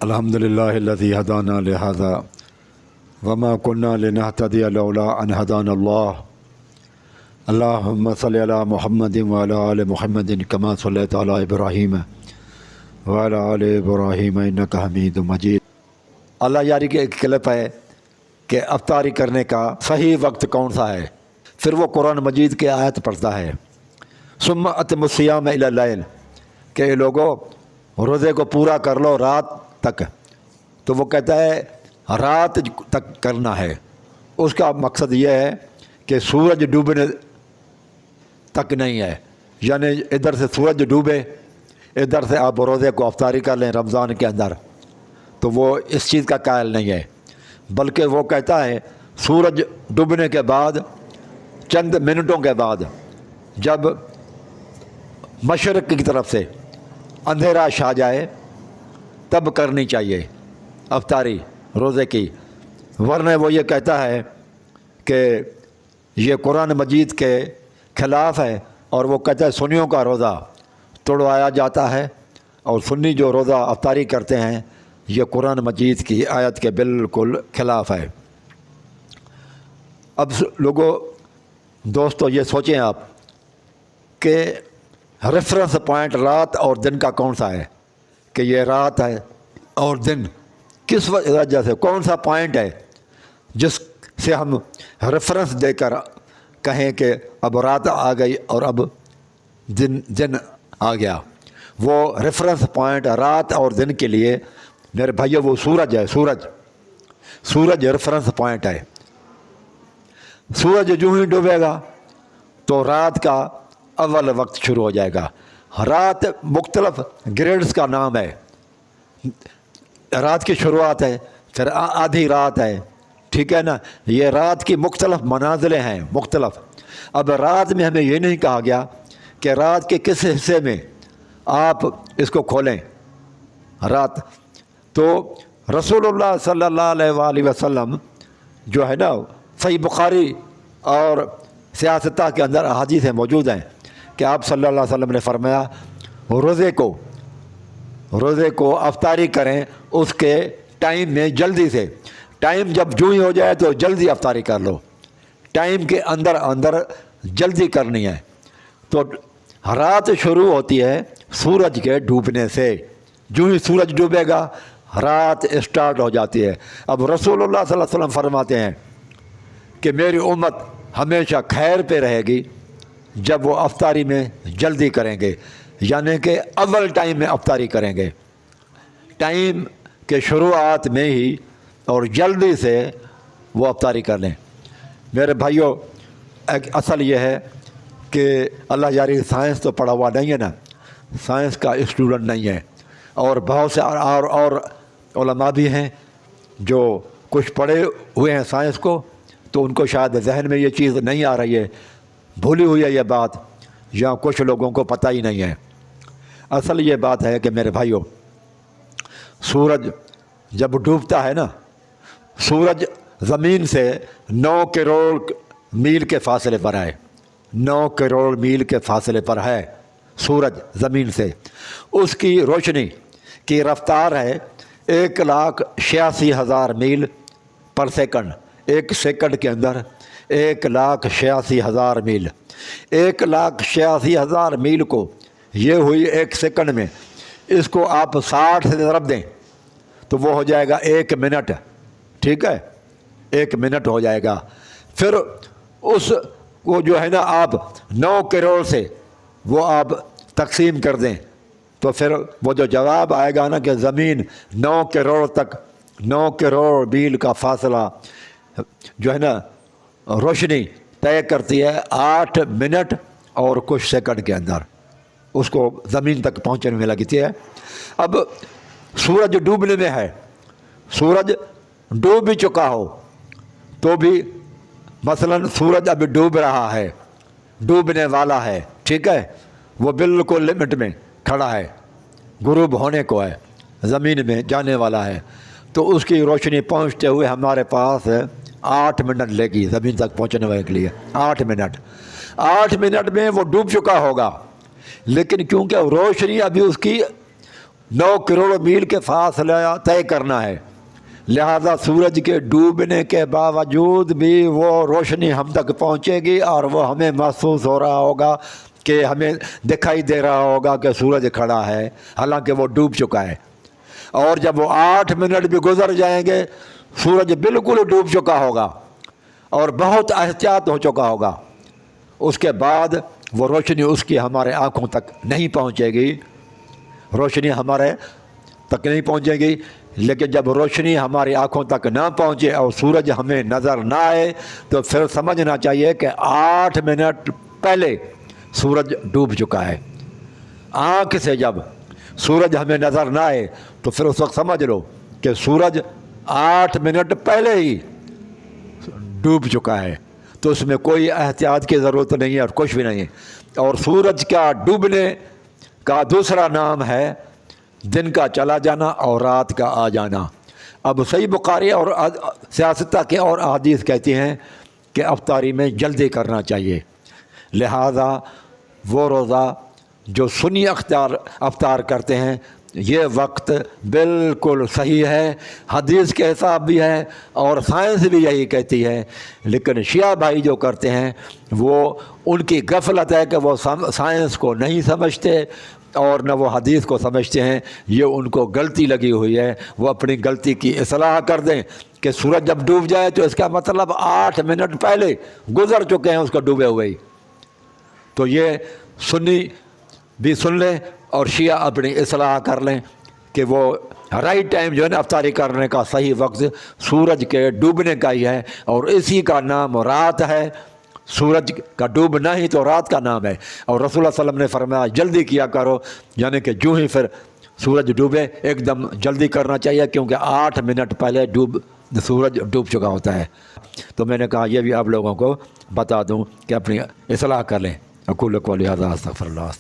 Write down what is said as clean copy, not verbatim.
الحمدللہ الذی ہدانا لہذا وما كنا لنهتدی لولا ان ہدانا اللہ اللہم صلی علی محمد وعلی آل محمد کما صلیت علی ابراہیم وعلی آل ابراہیم انک حمید مجید۔ اللہ یاری کی ایک کلپ ہے کہ افطاری کرنے کا صحیح وقت کون سا ہے، پھر وہ قرآن مجید کی آیت پڑھتا ہے ثم اتموا الصیام الی اللیل، کہ اے لوگو روزے کو پورا کر لو رات تک۔ تو وہ کہتا ہے رات تک کرنا ہے، اس کا مقصد یہ ہے کہ سورج ڈوبنے تک نہیں ہے، یعنی ادھر سے سورج ڈوبے ادھر سے آپ روزے کو افطاری کر لیں رمضان کے اندر، تو وہ اس چیز کا قائل نہیں ہے، بلکہ وہ کہتا ہے سورج ڈوبنے کے بعد چند منٹوں کے بعد جب مشرق کی طرف سے اندھیرا چھا جائے تب کرنی چاہیے افطاری روزے کی، ورنہ وہ یہ کہتا ہے کہ یہ قرآن مجید کے خلاف ہے، اور وہ کہتا ہے سنیوں کا روزہ توڑوایا جاتا ہے، اور سنی جو روزہ افطاری کرتے ہیں یہ قرآن مجید کی آیت کے بالکل خلاف ہے۔ اب لوگوں دوستو یہ سوچیں آپ کہ ریفرنس پوائنٹ رات اور دن کا کون سا ہے، کہ یہ رات ہے اور دن کس وجہ سے، کون سا پوائنٹ ہے جس سے ہم ریفرنس دے کر کہیں کہ اب رات آ گئی اور اب دن آ گیا۔ وہ ریفرنس پوائنٹ رات اور دن کے لیے میرے بھائیو وہ سورج ہے، سورج ریفرنس پوائنٹ ہے۔ سورج جو ہی ڈوبے گا تو رات کا اول وقت شروع ہو جائے گا۔ رات مختلف گریڈز کا نام ہے، رات کی شروعات ہے، پھر آدھی رات ہے، ٹھیک ہے نا، یہ رات کی مختلف منازلیں ہیں مختلف۔ اب رات میں ہمیں یہ نہیں کہا گیا کہ رات کے کس حصے میں آپ اس کو کھولیں رات، تو رسول اللہ صلی اللہ علیہ وآلہ وسلم جو ہے نا صحیح بخاری اور سیاستہ کے اندر احادیث موجود ہیں کہ آپ صلی اللہ علیہ وسلم نے فرمایا روزے کو افطاری کریں اس کے ٹائم میں جلدی سے، ٹائم جب جو ہی ہو جائے تو جلدی افطاری کر لو، ٹائم کے اندر جلدی کرنی ہے۔ تو رات شروع ہوتی ہے سورج کے ڈوبنے سے، جو ہی سورج ڈوبے گا رات اسٹارٹ ہو جاتی ہے۔ اب رسول اللہ صلی اللہ علیہ وسلم فرماتے ہیں کہ میری امت ہمیشہ خیر پہ رہے گی جب وہ افطاری میں جلدی کریں گے، یعنی کہ اول ٹائم میں افطاری کریں گے، ٹائم کے شروعات میں ہی اور جلدی سے وہ افطاری کر لیں۔ میرے بھائیوں ایک اصل یہ ہے کہ اللہ یاری سائنس تو پڑھا ہوا نہیں ہے نا، سائنس کا اسٹوڈنٹ نہیں ہے، اور بہت سے اور علماء بھی ہیں جو کچھ پڑھے ہوئے ہیں سائنس کو، تو ان کو شاید ذہن میں یہ چیز نہیں آ رہی ہے، بھولی ہوئی ہے یہ بات، یا کچھ لوگوں کو پتہ ہی نہیں ہے۔ اصل یہ بات ہے کہ میرے بھائیوں سورج جب ڈوبتا ہے نا، سورج زمین سے 9 کروڑ میل کے فاصلے پر ہے، 9 کروڑ میل کے فاصلے پر ہے سورج زمین سے، اس کی روشنی کی رفتار ہے 1,86,000 میل پر سیکنڈ، ایک سیکنڈ کے اندر 1,86,000 میل، 1,86,000 میل کو یہ ہوئی ایک سیکنڈ میں، اس کو آپ 60 سے ضرب دیں تو وہ ہو جائے گا 1 منٹ، ٹھیک ہے، 1 منٹ ہو جائے گا۔ پھر اس کو جو ہے نا آپ 9 کروڑ سے وہ آپ تقسیم کر دیں تو پھر وہ جو جواب آئے گا نا کہ زمین 9 کروڑ تک، 9 کروڑ میل کا فاصلہ جو ہے نا روشنی طے کرتی ہے 8 منٹ اور کچھ سیکنڈ کے اندر، اس کو زمین تک پہنچنے میں لگتی ہے۔ اب سورج ڈوبنے میں ہے، سورج ڈوب بھی چکا ہو تو بھی مثلا سورج ابھی ڈوب رہا ہے، ڈوبنے والا ہے، ٹھیک ہے، وہ بالکل لمٹ میں کھڑا ہے، غروب ہونے کو ہے، زمین میں جانے والا ہے، تو اس کی روشنی پہنچتے ہوئے ہمارے پاس 8 منٹ لے گی زمین تک پہنچنے والے کے لیے، 8 منٹ میں وہ ڈوب چکا ہوگا، لیکن کیونکہ روشنی ابھی اس کی 9 کروڑ میل کے فاصلہ طے کرنا ہے، لہذا سورج کے ڈوبنے کے باوجود بھی وہ روشنی ہم تک پہنچے گی اور وہ ہمیں محسوس ہو رہا ہوگا کہ ہمیں دکھائی دے رہا ہوگا کہ سورج کھڑا ہے، حالانکہ وہ ڈوب چکا ہے۔ اور جب وہ 8 منٹ بھی گزر جائیں گے سورج بالکل ڈوب چکا ہوگا اور بہت احتیاط ہو چکا ہوگا، اس کے بعد وہ روشنی اس کی ہمارے آنکھوں تک نہیں پہنچے گی، روشنی ہمارے تک نہیں پہنچے گی۔ لیکن جب روشنی ہماری آنکھوں تک نہ پہنچے اور سورج ہمیں نظر نہ آئے تو پھر سمجھنا چاہیے کہ 8 منٹ پہلے سورج ڈوب چکا ہے۔ آنکھ سے جب سورج ہمیں نظر نہ آئے تو پھر اس وقت سمجھ لو کہ سورج 8 منٹ پہلے ہی ڈوب چکا ہے، تو اس میں کوئی احتیاط کی ضرورت نہیں ہے اور کچھ بھی نہیں ہے۔ اور سورج کا ڈوبنے کا دوسرا نام ہے دن کا چلا جانا اور رات کا آ جانا۔ اب صحیح بخاری اور سیاستہ کے اور احادیث کہتی ہیں کہ افطاری میں جلدی کرنا چاہیے، لہذا وہ روزہ جو سنی افطار کرتے ہیں یہ وقت بالکل صحیح ہے، حدیث کے حساب بھی ہے اور سائنس بھی یہی کہتی ہے۔ لیکن شیعہ بھائی جو کرتے ہیں وہ ان کی غفلت ہے کہ وہ سائنس کو نہیں سمجھتے اور نہ وہ حدیث کو سمجھتے ہیں، یہ ان کو غلطی لگی ہوئی ہے۔ وہ اپنی غلطی کی اصلاح کر دیں کہ سورج جب ڈوب جائے تو اس کا مطلب 8 منٹ پہلے گزر چکے ہیں اس کو ڈوبے ہوئے ہی۔ تو یہ سنی بھی سن لیں اور شیعہ اپنی اصلاح کر لیں کہ وہ رائٹ ٹائم جو ہے نا افطاری کرنے کا صحیح وقت سورج کے ڈوبنے کا ہی ہے، اور اسی کا نام رات ہے۔ سورج کا ڈوبنا ہی تو رات کا نام ہے، اور رسول اللہ صلی اللہ علیہ وسلم نے فرمایا جلدی کیا کرو، یعنی کہ جو ہی پھر سورج ڈوبے ایک دم جلدی کرنا چاہیے، کیونکہ 8 منٹ پہلے سورج ڈوب چکا ہوتا ہے۔ تو میں نے کہا یہ بھی آپ لوگوں کو بتا دوں کہ اپنی اصلاح کر لیں۔ اقول قولی ھذا استغفر اللہ۔